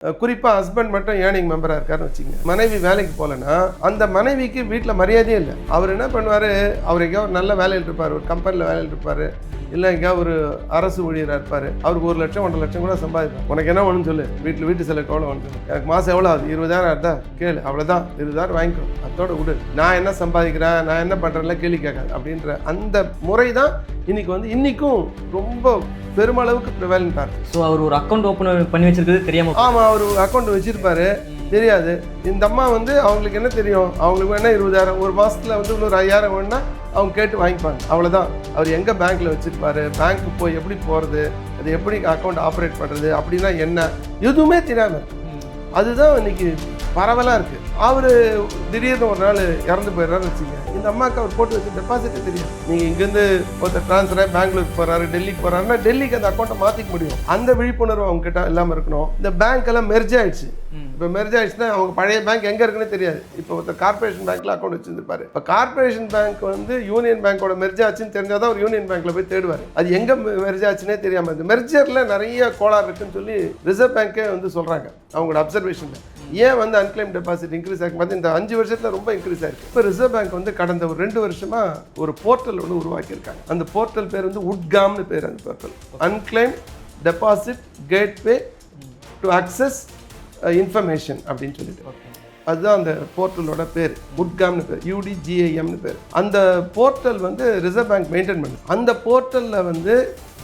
குறிப்பாக ஹஸ்பண்ட் மட்டும் ஏர்னிங் மெம்பராக இருக்காருன்னு வச்சுங்க, மனைவி வேலைக்கு போகலன்னா அந்த மனைவிக்கு வீட்டில் மரியாதையே இல்லை. அவர் என்ன பண்ணுவார், அவர் எங்கேயா ஒரு நல்ல வேலையில் இருப்பார், ஒரு கம்பெனியில் வேலையில் இருப்பார், இல்லை எங்கேயா ஒரு அரசு ஊழியராக இருப்பார். அவருக்கு 1 லட்சம் 1.5 லட்சம் கூட சம்பாதிப்பார். உனக்கு என்ன ஒன்று சொல்லு, வீட்டு செலவுக்கு எவ்வளோ ஒன்று சொல்லு, எனக்கு மாதம் எவ்வளோ ஆகுது, 20,000 ஆகுதா கேளு, அவ்வளோதான் 20,000 வாங்கிக்கோ, அதோட விடு, நான் என்ன சம்பாதிக்கிறேன் நான் என்ன பண்ணுறேன்ல கேள்வி கேட்காது அப்படின்ற அந்த முறை தான் இன்னைக்கு வந்து இன்னைக்கும் ரொம்ப பெருமளவுக்கு ப்ரிவேலண்டாக இருக்குது. ஸோ அவர் ஒரு அக்கௌண்ட் ஓப்பன் பண்ணி வச்சிருக்கிறது தெரியாமல். ஆமாம், அவர் அக்கௌண்ட் வச்சிருப்பாரு, தெரியாது. இந்த அம்மா வந்து அவங்களுக்கு என்ன தெரியும், அவங்களுக்கு வேணா 20,000 ஒரு மாதத்தில் வந்து இன்னொரு 5,000 வேணுன்னா அவங்க கேட்டு வாங்கிப்பாங்க, அவ்வளோதான். அவர் எங்கே பேங்க்கில் வச்சுருப்பாரு, பேங்க்கு போய் எப்படி போகிறது, அது எப்படி அக்கௌண்ட் ஆப்ரேட் பண்ணுறது அப்படின்னா என்ன, எதுவுமே தெரியாமல். அதுதான் இன்னைக்கு பரவலாக இருக்குது. அவர் திடீர்னு ஒரு நாள் இறந்து போயிடுறாருன்னு வச்சுங்க, இந்த அம்மாவுக்கு அவர் போட்டு வச்சு டெபாசிட்டே தெரியும். நீங்கள் இங்கேருந்து ஒருத்தர் ட்ரான்ஸ்ஃபராக பெங்களூருக்கு போகிறாரு, டெல்லிக்கு போகிறாருன்னா டெல்லிக்கு அந்த அக்கௌண்ட்டை மாற்றிக்க முடியும். அந்த விழிப்புணர்வு அவங்க கிட்ட இல்லாமல் இருக்கணும். இந்த பேங்க் எல்லாம் மெர்ஜ் ஆயிடுச்சு. இப்போ மெர்ஜ் ஆயிடுச்சுன்னா அவங்க பழைய பேங்க் எங்கே இருக்குன்னு தெரியாது. இப்போ ஒருத்தர் கார்பரேஷன் பேங்க்கில் அக்கௌண்ட் வச்சுருப்பாரு. இப்போ கார்பரேஷன் பேங்க் வந்து யூனியன் பேங்கோட மெர்ஜ் ஆச்சுன்னு தெரிஞ்சால் தான் ஒரு யூனியன் பேங்க்கில் போய் தேடுவார். அது எங்கே மெர்ஜ் ஆச்சுன்னே தெரியாமல் இந்த மெர்ஜரில் நிறைய கோளாறு இருக்குன்னு சொல்லி ரிசர்வ் பேங்கே வந்து சொல்கிறாங்க அவங்களோட அப்சர்வேஷனில். ஏன் வந்து அன்கிளைம் டெபாசிட் இன்க்ரீஸ் ஆகி பார்த்து இந்த 5 வருஷத்தில் ரொம்ப இன்க்ரீஸ் ஆகிருக்கு. இப்போ ரிசர்வ் பேங்க் வந்து கடந்த ஒரு 2 வருஷமாக ஒரு போர்ட்டல் ஒன்று உருவாக்கியிருக்காங்க. அந்த போர்ட்டல் பேர் வந்து உட்காம்னு பேர். அந்த portal unclaimed deposit gateway to access information அப்படின்னு சொல்லிட்டு, அதுதான் அந்த போர்ட்டலோட பேர். உட்காம்னு பேர், UDGAMனு பேர். அந்த போர்ட்டல் வந்து ரிசர்வ் பேங்க் மெயின்டைன் பண்ணுது. அந்த போர்ட்டலில் வந்து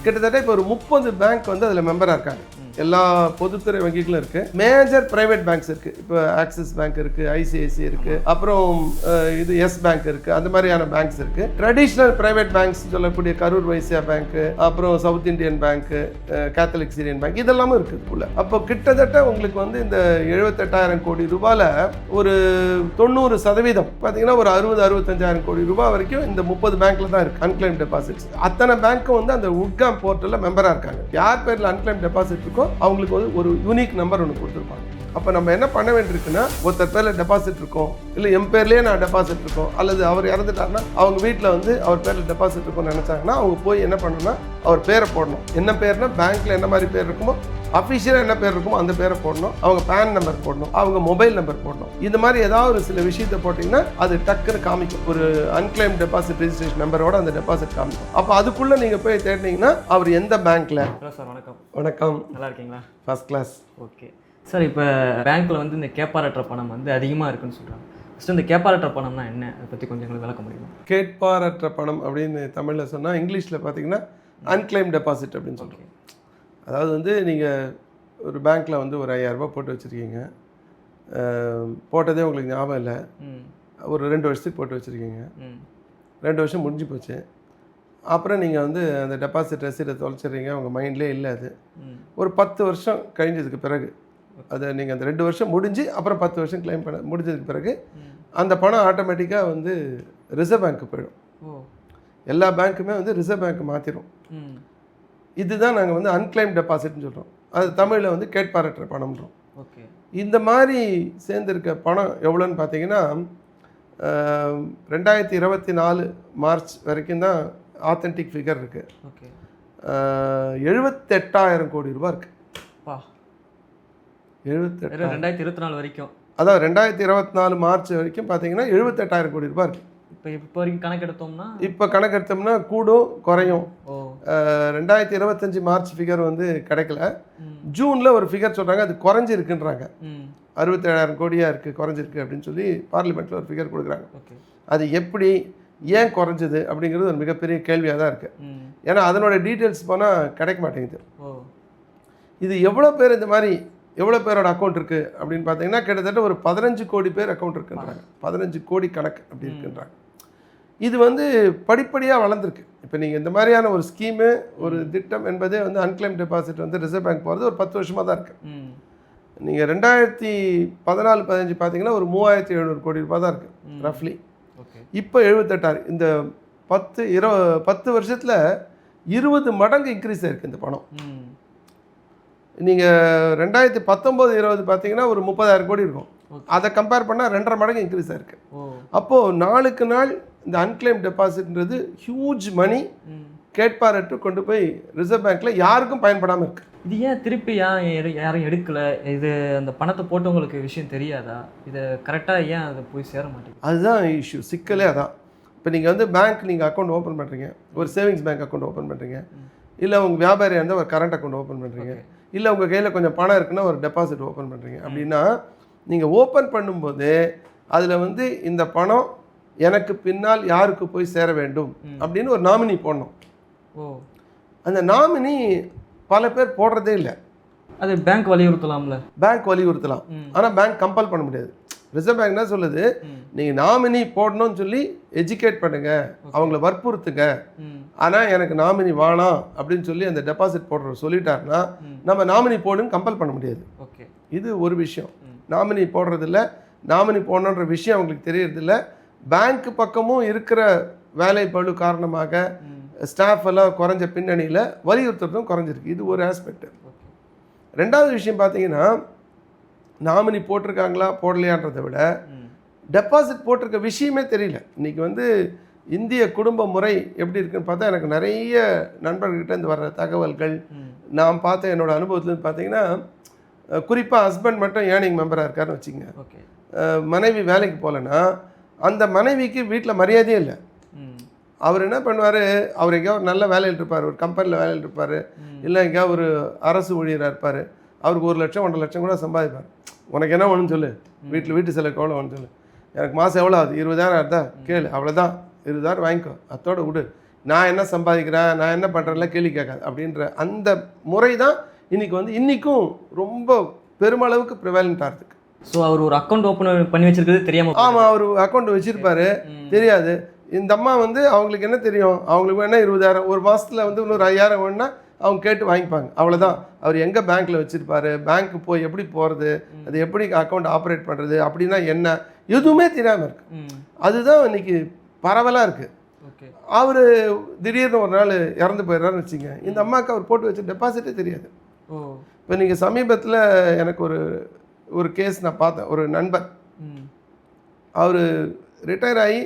கிட்டத்தட்ட இப்போ ஒரு 30 பேங்க் வந்து அதில் மெம்பராக இருக்காங்க. எல்லா பொதுத்துறை வங்கிகளும் இருக்கு, மேஜர் பிரைவேட் பேங்க்ஸ் இருக்கு. இப்போ ஆக்சிஸ் பேங்க் இருக்கு, ICICI இருக்கு, அப்புறம் இது எஸ் பேங்க் இருக்கு, அந்த மாதிரியான பேங்க்ஸ் இருக்கு. ட்ரெடிஷ்னல் பிரைவேட் பேங்க்ஸ் சொல்லக்கூடிய கரூர் வைசியா பேங்க், அப்புறம் South Indian bank, Catholic Syrian bank, இதெல்லாமும் இருக்குதுக்குள்ள. அப்போ கிட்டத்தட்ட உங்களுக்கு வந்து இந்த 78,000 கோடி ரூபாயில ஒரு 90% பார்த்தீங்கன்னா ஒரு 60-65,000 கோடி ரூபாய் வரைக்கும் இந்த 30 பேங்க்ல தான் இருக்கு அன்கிளைம் டெபாசிட்ஸ். அத்தனை பேங்க்கும் வந்து அந்த உட்காம் போர்ட்டலில் மெம்பராக இருக்காங்க. யார் பேரில் அன்கிளைம் டெபாசிட் இருக்கோ அவங்களுக்கு வந்து ஒரு யூனிக் நம்பர் ஒன்று கொடுத்துருப்பாங்க. அப்போ நம்ம என்ன பண்ண வேண்டியிருக்குன்னா, ஒருத்தர் பேரில் டெபாசிட் இருக்கும், இல்லை என் பேர்லேயே நான் டெபாசிட் இருக்கும், அல்லது அவர் இறந்துட்டாருன்னா அவங்க வீட்டில் வந்து அவர் பேரில் டெபாசிட் இருக்கும்னு நினச்சாங்கன்னா அவங்க போய் என்ன பண்ணணும்னா அவர் பேரை போடணும். என்ன பேர்னா பேங்க்கில் என்ன மாதிரி பேர் இருக்குமோ, அஃபிஷியலாக என்ன பேர் இருக்குமோ அந்த பேரை போடணும், அவங்க பேன் நம்பர் போடணும், அவங்க மொபைல் நம்பர் போடணும். இந்த மாதிரி ஏதாவது ஒரு சில விஷயத்தை போட்டிங்கன்னா அது டக்குன்னு காமிக்கும். ஒரு அன்கிளைம் டெபாசிட் ரெஜிஸ்ட்ரேஷன் நம்பரோட அந்த டெபாசிட் காமிக்கும். அப்போ அதுக்குள்ளே நீங்கள் போய் தேடினீங்கன்னா அவர் எந்த பேங்க்கில். ஹலோ சார், வணக்கம். வணக்கம். நல்லா இருக்கீங்களா? First class. ஓகே சார், இப்போ பேங்க்கில் வந்து இந்த கேட்பாரற்ற பணம் வந்து அதிகமாக இருக்குன்னு சொல்கிறாங்க. ஃபஸ்ட்டு இந்த கேட்பாரற்ற பணம்னா என்ன, அதை பற்றி கொஞ்சம் எங்களுக்கு விளக்க முடியுமா? கேட்பாரற்ற பணம் அப்படின்னு தமிழில் சொன்னால், இங்கிலீஷில் பார்த்தீங்கன்னா அன்கிளைம் டெபாசிட் அப்படின்னு சொல்கிறோம். அதாவது வந்து நீங்கள் ஒரு பேங்க்கில் வந்து ஒரு 5,000 ரூபாய் போட்டு வச்சுருக்கீங்க, போட்டதே உங்களுக்கு ஞாபகம் இல்லை, ஒரு 2 வருஷத்துக்கு போட்டு வச்சுருக்கீங்க, 2 வருஷம் முடிஞ்சு போச்சு. அப்புறம் நீங்கள் வந்து அந்த டெபாசிட் ரசீடை தொலைச்சிடுறீங்க, உங்கள் மைண்ட்லேயே இல்லை. அது ஒரு 10 வருஷம் கழிஞ்சதுக்கு பிறகு, அதை நீங்கள் அந்த 2 வருஷம் முடிஞ்சு அப்புறம் 10 வருஷம் கிளைம் பண்ண முடிஞ்சதுக்கு பிறகு அந்த பணம் ஆட்டோமேட்டிக்காக வந்து ரிசர்வ் பேங்க்கு போயிடும். எல்லா பேங்க்குமே வந்து ரிசர்வ் பேங்க் மாற்றிடும். இதுதான் நாங்கள் வந்து அன்கிளைம் டெபாசிட்னு சொல்கிறோம். அது தமிழில் வந்து கேட்பாரற்ற பணம்ன்றோம். ஓகே. இந்த மாதிரி சேர்ந்துருக்க பணம் எவ்வளோன்னு பார்த்தீங்கன்னா 2024 மார்ச் வரைக்கும் தான் ஆத்தென்டிக் ஃபிகர் இருக்குது. ஓகே. 78,000 கோடி ரூபா இருக்குது. 78 2024 வரைக்கும், அதான் 2024 மார்ச் வரைக்கும் பார்த்தீங்கன்னா 78,000 கோடி ரூபா இருக்குது. இப்போ வரைக்கும் கணக்கெடுத்தோம்னா கூடும் குறையும். 2025 மார்ச் ஃபிகர் வந்து கிடைக்கல. ஜூனில் ஒரு ஃபிகர் சொல்கிறாங்க, அது குறைஞ்சிருக்குன்றாங்க. 67,000 கோடியாக இருக்குது, குறைஞ்சிருக்கு அப்படின்னு சொல்லி பார்லிமெண்ட்டில் ஒரு ஃபிகர் கொடுக்குறாங்க. அது எப்படி, ஏன் குறைஞ்சது அப்படிங்கிறது ஒரு மிகப்பெரிய கேள்வியாக தான் இருக்குது. ஏன்னா அதனோட டீட்டெயில்ஸ் போனால் கிடைக்க மாட்டேங்குது. இது எவ்வளோ பேர் இந்த மாதிரி எவ்வளோ பேரோட அக்கௌண்ட் இருக்குது அப்படின்னு பார்த்தீங்கன்னா கிட்டத்தட்ட ஒரு 15 கோடி பேர் அக்கௌண்ட் இருக்குன்றாங்க. 15 கோடி கணக்கு அப்படி இருக்குன்றாங்க. இது வந்து படிப்படியாக வளர்ந்துருக்கு. இப்போ நீங்கள் இந்த மாதிரியான ஒரு ஸ்கீமு, ஒரு திட்டம் என்பதே வந்து அன்கிளைம் டெபாசிட் வந்து ரிசர்வ் பேங்க் போகிறது ஒரு 10 வருஷமாக தான் இருக்குது. நீங்கள் 2014-15 பார்த்தீங்கன்னா ஒரு 3,700 கோடி ரூபாய் தான் இருக்குது ரஃப்லி. இப்போ 78,000. இந்த 10 வருஷத்தில் 20 மடங்கு இன்க்ரீஸ் ஆகிருக்கு இந்த பணம். நீங்கள் 2019-20 பார்த்தீங்கன்னா ஒரு 30,000 கோடி இருக்கும். அதை கம்பேர் பண்ணால் 2.5 மடங்கு இன்க்ரீஸ் ஆகிருக்கு. அப்போது நாளுக்கு நாள் இந்த அன்கிளைம் டெபாசிட்ன்றது ஹியூஜ் மணி கேட்பாரற்று கொண்டு போய் ரிசர்வ் பேங்க்கில் யாருக்கும் பயன்படாமல் இருக்குது. இது ஏன் திருப்பி யாரும் எடுக்கலை? இது அந்த பணத்தை போட்டவங்களுக்கு விஷயம் தெரியாதா? இதை கரெக்டாக ஏன் அதை போய் சேர மாட்டேங்குது? அதுதான் இஷ்யூ, சிக்கலே அதான். இப்போ நீங்கள் வந்து பேங்க் நீங்கள் அக்கௌண்ட் ஓப்பன் பண்ணுறீங்க, ஒரு சேவிங்ஸ் பேங்க் அக்கௌண்ட் ஓப்பன் பண்ணுறீங்க, இல்லை உங்கள் வியாபாரியாக இருந்தால் ஒரு கரண்ட் அக்கௌண்ட் ஓப்பன் பண்ணுறீங்க, இல்லை உங்கள் கையில் கொஞ்சம் பணம் இருக்குன்னா ஒரு டெபாசிட் ஓப்பன் பண்ணுறீங்க. அப்படின்னா நீங்கள் ஓப்பன் பண்ணும்போது அதில் வந்து இந்த பணம் எனக்கு பின்னால் யாருக்கு போய் சேர வேண்டும் அப்படின்னு ஒரு நாமினி போடணும். அந்த நாமினி பல பேர் போடுறதே இல்லை. அது பேங்க் வலியுறுத்தலாம்ல? பேங்க் வலியுறுத்தலாம், ஆனால் பேங்க் கம்பல் பண்ண முடியாது. ரிசர்வ் பேங்க் என்ன சொல்லுது, நீங்கள் நாமினி போடணும்னு சொல்லி எஜுகேட் பண்ணுங்க, அவங்கள வற்புறுத்துங்க. ஆனால் எனக்கு நாமினி வேணாம் அப்படின்னு சொல்லி அந்த டெபாசிட் போடுற சொல்லிட்டாருன்னா நம்ம நாமினி போடுன்னு கம்பல் பண்ண முடியாது. இது ஒரு விஷயம். நாமினி போடுறதில்ல, நாமினி போடணுன்ற விஷயம் அவங்களுக்கு தெரியறதில்ல. பேங்க் பக்கமும் இருக்கிற வேலை பளு காரணமாக ஸ்டாஃப் எல்லாம் குறைஞ்ச பின்னணியில் வலியுறுத்துறதும் குறைஞ்சிருக்கு. இது ஒரு ஆஸ்பெக்ட். ரெண்டாவது விஷயம் பார்த்தீங்கன்னா, நாமினி போட்டிருக்காங்களா போடலையான்றதை விட டெபாசிட் போட்டிருக்க விஷயமே தெரியல. இன்றைக்கி வந்து இந்திய குடும்ப முறை எப்படி இருக்குன்னு பார்த்தா எனக்கு நிறைய நண்பர்கிட்டேருந்து வர்ற தகவல்கள், நான் பார்த்த என்னோடய அனுபவத்துலேருந்து பார்த்தீங்கன்னா, குறிப்பாக ஹஸ்பண்ட் மட்டும் ஏர்னிங் மெம்பராக இருக்காருன்னு வச்சுங்க, மனைவி வேலைக்கு போகலன்னா அந்த மனைவிக்கு வீட்டில் மரியாதையே இல்லை. அவர் என்ன பண்ணுவார், அவர் எங்கேயா ஒரு நல்ல வேலையில் இருப்பார், ஒரு கம்பெனியில் வேலையில் இருப்பார், இல்லை எங்கேயா ஒரு அரசு ஊழியராக இருப்பார், அவருக்கு 1 லட்சம் 1.5 லட்சம் கூட சம்பாதிப்பார். உனக்கு என்ன வேணும்னு சொல்லு, வீட்டு செலவுக்கு எவ்வளோ வேணும்னு சொல்லு, எனக்கு மாதம் எவ்வளோ ஆகுது, 20,000 ஆகுதா கேளு, அவ்வளோதான் 20,000 வாங்கிக்கோ, அத்தோடு விடு, நான் என்ன சம்பாதிக்கிறேன் நான் என்ன பண்ணுறேன்ல கேள்வி கேட்காது அப்படின்ற அந்த முறை தான் இன்றைக்கி வந்து இன்றைக்கும் ரொம்ப பெருமளவுக்கு ப்ரிவேலண்ட்டாக இருக்குது. ஸோ அவர் ஒரு அக்கௌண்ட் ஓப்பன் பண்ணி வச்சிருக்கிறது தெரியாமல்? ஆமாம், அவர் அக்கௌண்ட் வச்சுருப்பாரு, தெரியாது. இந்த அம்மா வந்து அவங்களுக்கு என்ன தெரியும், அவங்களுக்கு வேணால் 20,000 ஒரு மாதத்தில் வந்து இன்னொரு 5,000 வேணுன்னா அவங்க கேட்டு வாங்கிப்பாங்க, அவ்வளோதான். அவர் எங்கே பேங்க்கில் வச்சுருப்பாரு, பேங்க்கு போய் எப்படி போகிறது, அது எப்படி அக்கௌண்ட் ஆப்ரேட் பண்ணுறது அப்படின்னா என்ன, எதுவுமே தெரியாமல் இருக்குது. அதுதான் இன்றைக்கி பரவலாக இருக்குது. அவர் திடீர்னு ஒரு நாள் இறந்து போயிடுறாருன்னு வச்சுங்க, இந்த அம்மாவுக்கு அவர் போட்டு வச்ச டெபாசிட்டே தெரியாது. இப்போ நீங்கள் சமீபத்தில் எனக்கு ஒரு கேஸ் நான் பார்த்தேன். ஒரு நண்பர், அவர் ரிட்டையர் ஆகி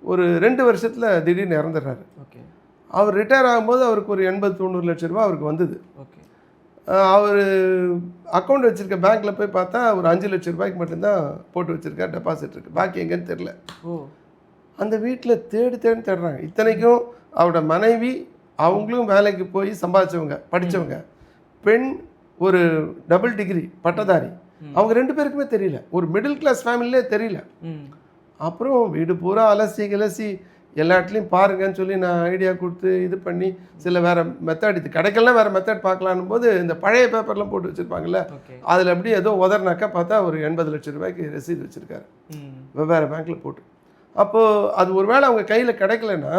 ஒரு 2 வருஷத்தில் திடீர்னு இறந்துடுறாரு. அவர் ரிட்டையர் ஆகும்போது அவருக்கு ஒரு 80-90 லட்சம் ரூபா அவருக்கு வந்தது. அவர் அக்கௌண்ட் வச்சுருக்க பேங்க்கில் போய் பார்த்தா ஒரு 5 லட்சம் ரூபாய்க்கு மட்டும்தான் போட்டு வச்சுருக்கார், டெபாசிட் இருக்குது, பாக்கி எங்கேன்னு தெரில. அந்த வீட்டில் தேடுறாங்க. இத்தனைக்கும் அவரோட மனைவி அவங்களும் வேலைக்கு போய் சம்பாதிச்சவங்க, படித்தவங்க, பெண் ஒரு டபுள் டிகிரி பட்டதாரி, அவங்க 2 பேருக்குமே தெரியல, ஒரு மிடில் கிளாஸ் ஃபேமிலியே தெரியல. அப்புறம் வீடு பூரா அலசி எல்லா இடத்துலையும் பாருங்கன்னு சொல்லி நான் ஐடியா கொடுத்து இது பண்ணி சில வேறு மெத்தட், இது கிடைக்கலாம் வேறு மெத்தட் பார்க்கலான்னு போது இந்த பழைய பேப்பர்லாம் போட்டு வச்சுருப்பாங்கல்ல, அதில் எப்படி ஏதோ உதறினாக்கா பார்த்தா ஒரு 80 லட்சம் ரூபாய்க்கு ரசீது வச்சுருக்காரு வெவ்வேறு பேங்க்கில் போட்டு. அப்போது அது ஒரு வேளை அவங்க கையில் கிடைக்கலன்னா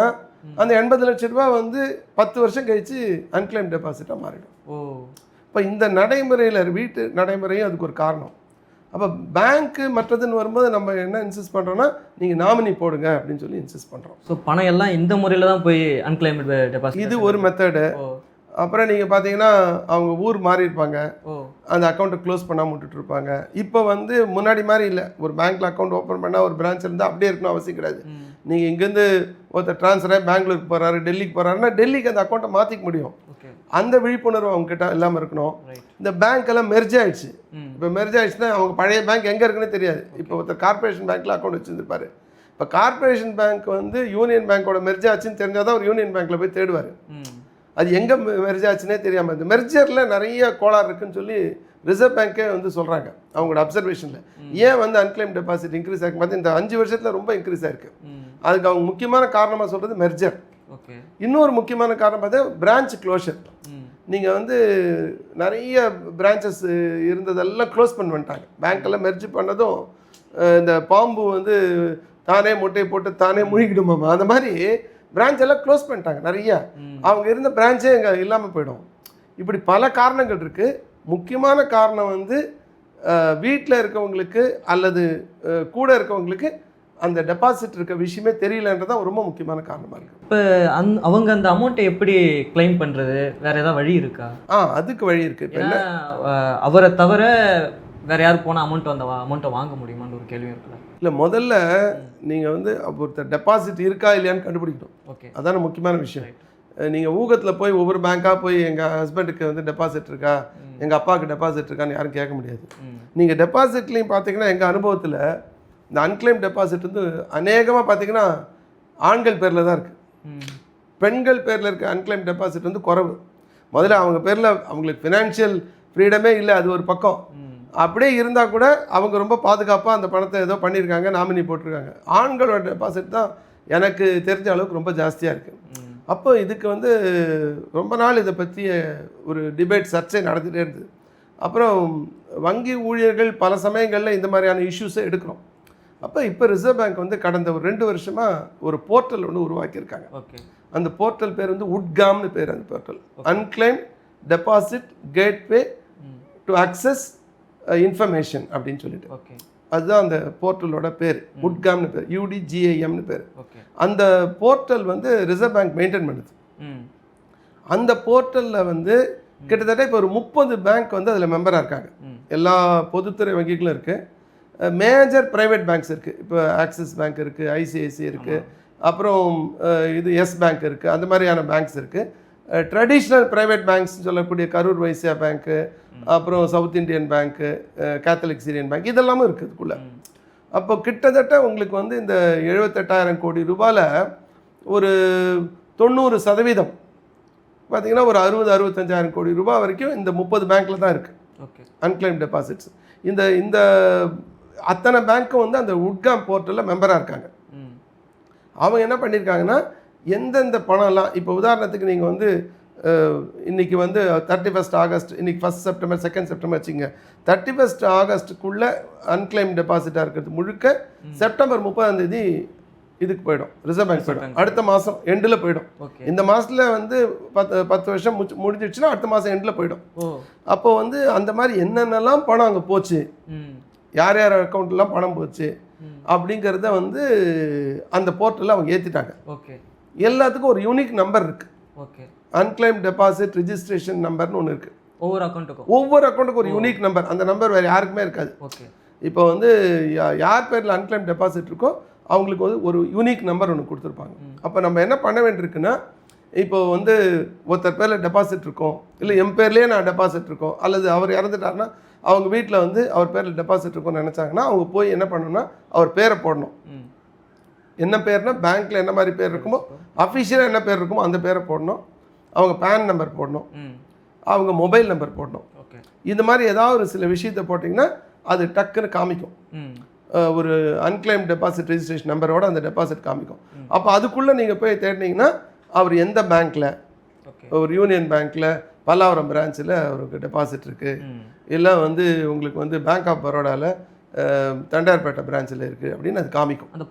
அந்த 80 லட்சம் ரூபா வந்து 10 வருஷம் கழித்து அன்கிளைம் டெபாசிட்டாக மாறிடும். இப்போ இந்த நடைமுறையில் வீட்டு நடைமுறையும் அதுக்கு ஒரு காரணம். அப்போ பேங்க்கு மற்றதுன்னு வரும்போது நம்ம என்ன இன்சிஸ்ட் பண்ணுறோன்னா, நீங்கள் நாமினி போடுங்க அப்படின்னு சொல்லி இன்சிஸ்ட் பண்ணுறோம். ஸோ பணம் எல்லாம் இந்த முறையில் தான் போய் அன்கிளைம்டு டெபாசிட், இது ஒரு மெத்தடு. அப்புறம் நீங்கள் பார்த்தீங்கன்னா அவங்க ஊர் மாறி இருப்பாங்க, அந்த அக்கௌண்ட்டை க்ளோஸ் பண்ணாமல் விட்டுட்டு இருப்பாங்க. இப்போ வந்து முன்னாடி மாதிரி இல்லை, ஒரு பேங்க்கில் அக்கௌண்ட் ஓப்பன் பண்ணால் ஒரு பிரான்ச் இருந்தால் அப்படியே இருக்கணும் அவசியம் கிடையாது. நீங்கள் இங்கேருந்து ஒருத்தர் ட்ரான்ஸ்ஃபர் ஆகி பெங்களூருக்கு போகிறாரு, டெல்லிக்கு போகிறாருன்னா டெல்லிக்கு அந்த அக்கௌண்ட்டை மாற்றிக்க முடியும். அந்த விழிப்புணர்வு அவங்ககிட்ட இல்லாமல் இருக்கணும். இந்த பேங்க் எல்லாம் மெர்ஜ் ஆகிடுச்சு. இப்போ மெர்ஜ் ஆகிடுச்சுன்னா அவங்க பழைய பேங்க் எங்கே இருக்குன்னு தெரியாது. இப்போ ஒருத்தர் கார்பரேஷன் பேங்க்கில் அக்கௌண்ட் வச்சுருப்பாரு, இப்போ கார்பரேஷன் பேங்க் வந்து யூனியன் பேங்க்கோட மெர்ஜ் ஆச்சுன்னு தெரிஞ்சால் தான் ஒரு யூனியன் பேங்க்கில் போய் தேடுவார். அது எங்கே மெர்ஜ் ஆச்சுன்னே தெரியாமல் இந்த மெர்ஜரில் நிறைய கோளாறு இருக்குன்னு சொல்லி ரிசர்வ் பேங்க்கே வந்து சொல்கிறாங்க அவங்களோட அப்சர்வேஷனில். ஏன் வந்து அன்கிளைம் டெபாசிட் இன்க்ரீஸ் ஆகிருக்கு பார்த்து இந்த 5 வருஷத்தில் ரொம்ப இன்க்ரீஸ் ஆகிருக்கு. அதுக்கு அவங்க முக்கியமான காரணமாக சொல்கிறது மெர்ஜர். இன்னொரு முக்கியமான காரணம் பார்த்தா பிரான்ச் க்ளோஷர். நீங்கள் வந்து நிறைய பிரான்ச்சஸ் இருந்ததெல்லாம் க்ளோஸ் பண்ணிட்டாங்க. பேங்க்கெல்லாம் மெர்ஜ் பண்ணதும் இந்த பாம்பு வந்து தானே முட்டையை போட்டு தானே முழுகிடுமாமா, அந்த மாதிரி பிரான்ச் எல்லாம் க்ளோஸ் பண்ணிட்டாங்க நிறைய. அவங்க இருந்த பிரான்ச்சே இங்கே இல்லாமல் போயிடும். இப்படி பல காரணங்கள் இருக்குது. முக்கியமான காரணம் வந்து வீட்டில் இருக்கவங்களுக்கு அல்லது கூட இருக்கவங்களுக்கு அந்த டெபாசிட் இருக்க விஷயமே தெரியலன்றதான் ரொம்ப முக்கியமான காரணமாக இருக்குது. இப்போ அவங்க அந்த அமௌண்ட்டை எப்படி கிளைம் பண்ணுறது, வேறு ஏதாவது வழி இருக்கா? அதுக்கு வழி இருக்குது. இப்போ என்ன, அவரை தவிர வேறு யார் போனால் அமௌண்ட்டை வாங்க முடியுமான்னு ஒரு கேள்வி இருக்குல்ல. இல்லை, முதல்ல நீங்கள் வந்து ஒருத்தர் டெபாசிட் இருக்கா இல்லையான்னு கண்டுபிடிக்கணும். அதான முக்கியமான விஷயம். நீங்கள் ஊகத்தில் போய் ஒவ்வொரு பேங்காக போய் எங்கள் ஹஸ்பண்டுக்கு வந்து டெபாசிட் இருக்கா, எங்கள் அப்பாவுக்கு டெபாசிட் இருக்கான்னு யாரும் கேட்க முடியாது. நீங்கள் டெபாசிட்லேயும் பார்த்தீங்கன்னா எங்கள் அனுபவத்தில் இந்த அன்கிளைம் டெபாசிட் வந்து அநேகமாக பார்த்தீங்கன்னா ஆண்கள் பேரில் தான் இருக்குது. பெண்கள் பேரில் இருக்க அன்கிளைம் டெபாசிட் வந்து குறைவு. முதல்ல அவங்க பேரில் அவங்களுக்கு ஃபினான்ஷியல் ஃப்ரீடமே இல்லை, அது ஒரு பக்கம். அப்படியே இருந்தால் கூட அவங்க ரொம்ப பாதுகாப்பாக அந்த பணத்தை ஏதோ பண்ணியிருக்காங்க, நாமினி போட்டிருக்காங்க. ஆண்களோட டெபாசிட் தான் எனக்கு தெரிஞ்ச அளவுக்கு ரொம்ப ஜாஸ்தியாக இருக்குது. அப்போ இதுக்கு வந்து ரொம்ப நாள் இதை பற்றிய ஒரு டிபேட் சர்ச்சை நடந்துகிட்டே இருந்தது. அப்புறம் வங்கி ஊழியர்கள் பல சமயங்களில் இந்த மாதிரியான இஷ்யூஸை எடுக்கிறோம். அப்போ இப்போ ரிசர்வ் பேங்க் வந்து கடந்த ஒரு 2 வருஷமாக ஒரு போர்ட்டல் ஒன்று உருவாக்கியிருக்காங்க. அந்த போர்ட்டல் பேர் வந்து உட்காம்னு பேர். அந்த portal unclaimed deposit gateway to access information அப்படின்னு சொல்லிட்டு, அதுதான் அந்த போர்ட்டலோட பேர். உட்காம்னு பேர், UDGAMனு பேர். அந்த போர்ட்டல் வந்து ரிசர்வ் பேங்க் மெயின்டைன் பண்ணுது. அந்த போர்ட்டலில் வந்து கிட்டத்தட்ட இப்போ ஒரு 30 பேங்க் வந்து அதில் மெம்பராக இருக்காங்க. எல்லா பொதுத்துறை வங்கிகளும் இருக்குது, மேஜர் ப்ரைவேட் பேங்க்ஸ் இருக்குது. இப்போ ஆக்சிஸ் பேங்க் இருக்குது, ICICI இருக்குது, அப்புறம் இது எஸ் பேங்க் இருக்குது, அந்த மாதிரியான பேங்க்ஸ் இருக்குது. ட்ரெடிஷ்னல் ப்ரைவேட் பேங்க்ஸ் சொல்லக்கூடிய கரூர் வைசியா பேங்க்கு, அப்புறம் சவுத் இண்டியன் பேங்க்கு, கேத்தலிக் சிரியன் பேங்க், இதெல்லாமும் இருக்குது இதுக்குள்ளே. அப்போ கிட்டத்தட்ட உங்களுக்கு வந்து இந்த 78,000 கோடி ரூபாயில் ஒரு 90% பார்த்திங்கன்னா ஒரு 60-65,000 கோடி ரூபாய் வரைக்கும் இந்த 30 பேங்க்கில் தான் இருக்குது அன்கிளைம் டெபாசிட்ஸ். இந்த அத்தனை பேங்க்கும் வந்து அந்த உட்காம் போர்ட்டலில் மெம்பராக இருக்காங்க. அவங்க என்ன பண்ணியிருக்காங்கன்னா எந்தெந்த பணம்லாம், இப்போ உதாரணத்துக்கு நீங்கள் வந்து இன்றைக்கி வந்து 31 ஆகஸ்ட், இன்றைக்கி 1 செப்டம்பர் 2 செப்டம்பர் வச்சுங்க, 31 ஆகஸ்ட்டுக்குள்ளே அன்கிளைம் டெபாசிட்டாக இருக்கிறது முழுக்க செப்டம்பர் 30 இதுக்கு போயிடும், ரிசர்வ் பேங்க் போயிடும். அடுத்த மாதம் எண்டில் போயிடும். இந்த மாதத்தில் வந்து 10 வருஷம் முடிஞ்சிடுச்சுன்னா அடுத்த மாதம் எண்டில் போயிடும். அப்போ வந்து அந்த மாதிரி என்னென்னலாம் பணம் அங்கே போச்சு, யார் யார் அக்கௌண்ட்லாம் பணம் போச்சு அப்படிங்கிறத வந்து அந்த போர்ட்டலில் அவங்க ஏற்றிட்டாங்க. எல்லாத்துக்கும் ஒரு யூனிக் நம்பர் இருக்குது. அன்கிளைம் டெபாசிட் ரிஜிஸ்ட்ரேஷன் நம்பர்னு ஒன்று இருக்குது. ஒவ்வொரு அக்கௌண்ட்டுக்கும் ஒரு யூனிக் நம்பர். அந்த நம்பர் வேறு யாருக்குமே இருக்காது. இப்போ வந்து யார் பேரில் அன்கிளைம் டெபாசிட் இருக்கோ அவங்களுக்கு வந்து ஒரு யூனிக் நம்பர் ஒன்று கொடுத்துருப்பாங்க. அப்போ நம்ம என்ன பண்ண வேண்டியிருக்குன்னா, இப்போ வந்து ஒருத்தர் பேரில் டெபாசிட் இருக்கும், இல்லை என் பேர்லேயே நான் டெபாசிட் இருக்கோம், அல்லது அவர் இறந்துட்டாருன்னா அவங்க வீட்டில் வந்து அவர் பேரில் டெபாசிட் இருக்கும்னு நினச்சாங்கன்னா அவங்க போய் என்ன பண்ணணும்னா அவர் பேரை போடணும். என்ன பேர்னா பேங்க்கில் என்ன மாதிரி பேர் இருக்குமோ, அஃபிஷியலாக என்ன பேர் இருக்குமோ அந்த பேரை போடணும். அவங்க பேன் நம்பர் போடணும், அவங்க மொபைல் நம்பர் போடணும். இந்த மாதிரி ஏதாவது ஒரு சில விஷயத்தை போட்டிங்கன்னா அது டக்குன்னு காமிக்கும். ஒரு அன்கிளைம் டெபாசிட் ரெஜிஸ்ட்ரேஷன் நம்பரோட அந்த டெபாசிட் காமிக்கும். அப்போ அதுக்குள்ளே நீங்கள் போய் தேடினீங்கன்னா அவர் எந்த பேங்க்கில், ஒரு யூனியன் பேங்க்கில் பல்லாவரம் பிரான்ச்சில் அவருக்கு டெபாசிட் இருக்குது, இல்லை வந்து உங்களுக்கு வந்து பேங்க் ஆஃப் பரோடாவில் தண்டையார்பேட்டை பிரான்ச்சில் இருக்குது அப்படின்னு அது காமிக்கும். அந்த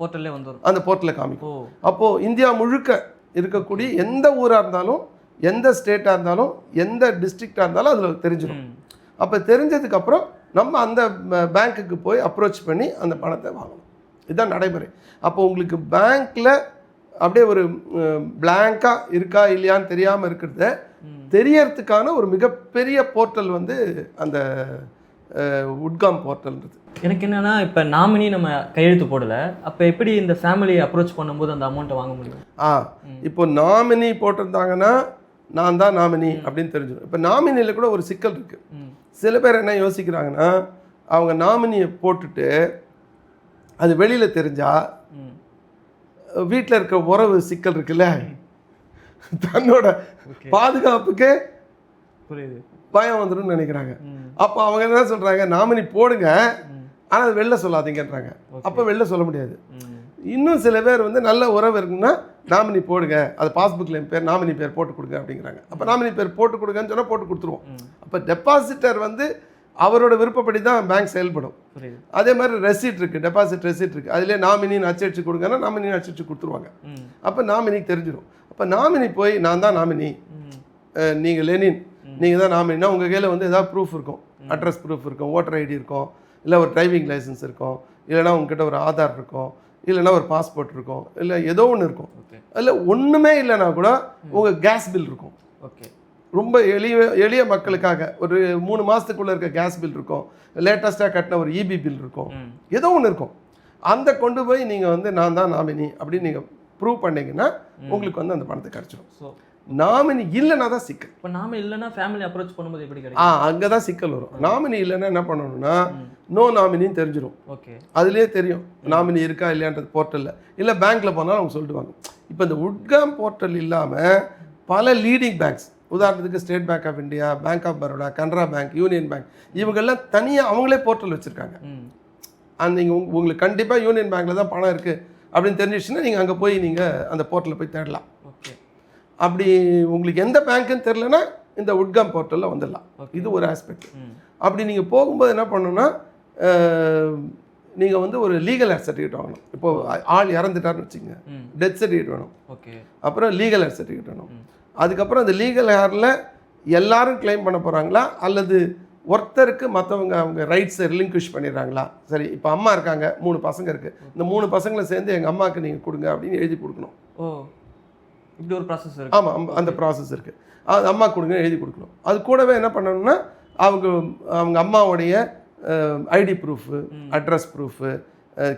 போர்ட்டலில் காமிக்கும். அப்போது இந்தியா முழுக்க இருக்கக்கூடிய எந்த ஊராக இருந்தாலும், எந்த ஸ்டேட்டாக இருந்தாலும், எந்த டிஸ்ட்ரிக்டாக இருந்தாலும் அதில் தெரிஞ்சிடும். அப்போ தெரிஞ்சதுக்கப்புறம் நம்ம அந்த பேங்க்குக்கு போய் அப்ரோச் பண்ணி அந்த பணத்தை வாங்கணும். இதுதான் நடைமுறை. அப்போ உங்களுக்கு பேங்க்கில் அப்படியே ஒரு பிளாங்காக இருக்கா இல்லையான்னு தெரியாமல் இருக்கிறத தெரியறதுக்கான ஒரு மிகப்பெரிய போர்ட்டல் வந்து அந்த உட்காம் போர்ட்டல்ன்றது. எனக்கு என்னென்னா, இப்போ நாமினி நம்ம கையெழுத்து போடலை, அப்போ எப்படி இந்த ஃபேமிலியை அப்ரோச் பண்ணும்போது அந்த அமௌண்ட்டை வாங்க முடியும்? இப்போ நாமினி போட்டிருந்தாங்கன்னா நான் தான் நாமினி அப்படின்னு தெரிஞ்சிடும். இப்போ நாமினியில் கூட ஒரு சிக்கல் இருக்குது. சில பேர் என்ன யோசிக்கிறாங்கன்னா, அவங்க நாமினியை போட்டுட்டு அது வெளியில் தெரிஞ்சால் வீட்டில் இருக்க உறவு சிக்கல் இருக்குல்ல, தன்னோட பாதுகாப்புக்கு பயம் வந்துடும் நினைக்கிறாங்க. அப்போ அவங்க என்ன சொல்கிறாங்க, நாமினி போடுங்க ஆனால் அது வெளில சொல்லாதீங்கன்றாங்க. அப்போ வெளில சொல்ல முடியாது. இன்னும் சில பேர் வந்து நல்ல உறவு இருக்குன்னா நாமினி போடுங்க, அது பாஸ்புக்கில் என் பேர் நாமினி பேர் போட்டு கொடுங்க அப்படிங்கிறாங்க. அப்போ நாமினி பேர் போட்டு கொடுங்கன்னு சொன்னால் போட்டு கொடுத்துருவோம். அப்போ டெபாசிட்டர் வந்து அவரோட விருப்பப்படி தான் பேங்க் செயல்படும். அதே மாதிரி ரெசிட் இருக்குது, டெபாசிட் ரெசிட் இருக்குது, அதிலே நாமினின்னு அச்சடிச்சு கொடுங்கன்னா நாமினின்னு அச்சடிச்சு கொடுத்துருவாங்க. அப்போ நாமினிக்கு தெரிஞ்சிடும். அப்போ நாமினி போய் நான் தான் நாமினி, நீங்கள் லெனின், நீங்கள் தான் நாமினினா உங்கள் கையில் வந்து ஏதாவது ப்ரூஃப் இருக்கும், அட்ரஸ் ப்ரூஃப் இருக்கும், ஓட்டர் ஐடி இருக்கும், இல்லை ஒரு டிரைவிங் லைசன்ஸ் இருக்கும், இல்லைனா உங்ககிட்ட ஒரு ஆதார் இருக்கும், இல்லைனா ஒரு பாஸ்போர்ட் இருக்கும், இல்லை ஏதோ ஒன்று இருக்கும். அதில் ஒன்றுமே இல்லைனா கூட உங்கள் கேஸ் பில் இருக்கும். ரொம்ப எளிய மக்களுக்காக ஒரு 3 மாதத்துக்குள்ளே இருக்க கேஸ் பில் இருக்கும், லேட்டஸ்ட்டாக கட்டின ஒரு EB பில் இருக்கும், ஏதோ ஒன்று இருக்கும். அந்த கொண்டு போய் நீங்கள் வந்து நான் தான் நாமினி அப்படின்னு நீங்கள் ப்ரூவ் பண்ணிங்கன்னா உங்களுக்கு வந்து அந்த பணத்தை கிடச்சிடும். நாமினி இல்லைன்னா தான் சிக்கல். இப்போ நாம இல்லைன்னா ஃபேமிலி அப்ரோச் பண்ணும்போது எப்படி கிடைக்கும்? அங்கே தான் சிக்கல் வரும். நாமினி இல்லைன்னா என்ன பண்ணணும்னா நோ நாமினின்னு தெரிஞ்சிடும். ஓகே, அதுலேயே தெரியும் நாமினி இருக்கா இல்லையான்றது போர்ட்டலில். இல்லை பேங்க்கில் போனாலும் அவங்க சொல்லிடுவாங்க. இப்போ இந்த உட்காம் போர்ட்டல் இல்லாமல் பல லீடிங் பேங்க்ஸ், உதாரணத்துக்கு State Bank of India, Bank of Baroda, Canara Bank, Union Bank, இவங்கெல்லாம் தனியாக அவங்களே போர்ட்டல் வச்சுருக்காங்க. அந்த நீங்கள் உங்களுக்கு கண்டிப்பாக யூனியன் பேங்க்கில் தான் பணம் இருக்குது அப்படின்னு தெரிஞ்சிச்சுன்னா நீங்கள் அங்கே போய் நீங்கள் அந்த போர்ட்டலில் போய் தேடலாம். ஓகே, அப்படி உங்களுக்கு எந்த பேங்க்குன்னு தெரிலனா இந்த உட்காம் போர்ட்டலில் வந்துடலாம். இது ஒரு ஆஸ்பெக்ட். அப்படி நீங்கள் போகும்போது என்ன பண்ணணும்னா நீங்கள் வந்து ஒரு லீகல் ஹேர் சர்டிஃபிகேட் வாங்கணும். இப்போது ஆள் இறந்துட்டார்னு வச்சுக்கோங்க, டெத் சர்டிஃபிகேட் வேணும். ஓகே, அப்புறம் லீகல் ஹேர் சர்டிஃபிகேட் வேணும். அதுக்கப்புறம் அந்த லீகல் ஹேரில் எல்லாரும் கிளைம் பண்ண போகிறாங்களா அல்லது ஒருத்தருக்கு மற்றவங்க அவங்க ரைட்ஸை ரிலிங்க்விஷ் பண்ணிடுறாங்களா? சரி, இப்போ அம்மா இருக்காங்க, 3 பசங்க இருக்குது, இந்த 3 பசங்களை சேர்ந்து எங்கள் அம்மாவுக்கு நீங்கள் கொடுங்க அப்படின்னு எழுதி கொடுக்கணும். ஓ, இப்படி ஒரு ப்ராசஸ் இருக்குது. ஆமாம், அந்த ப்ராசஸ் இருக்குது. அது அம்மா கொடுங்க எழுதி கொடுக்கணும். அது கூடவே என்ன பண்ணணும்னா அவங்க அம்மாவுடைய ID proof, address proof,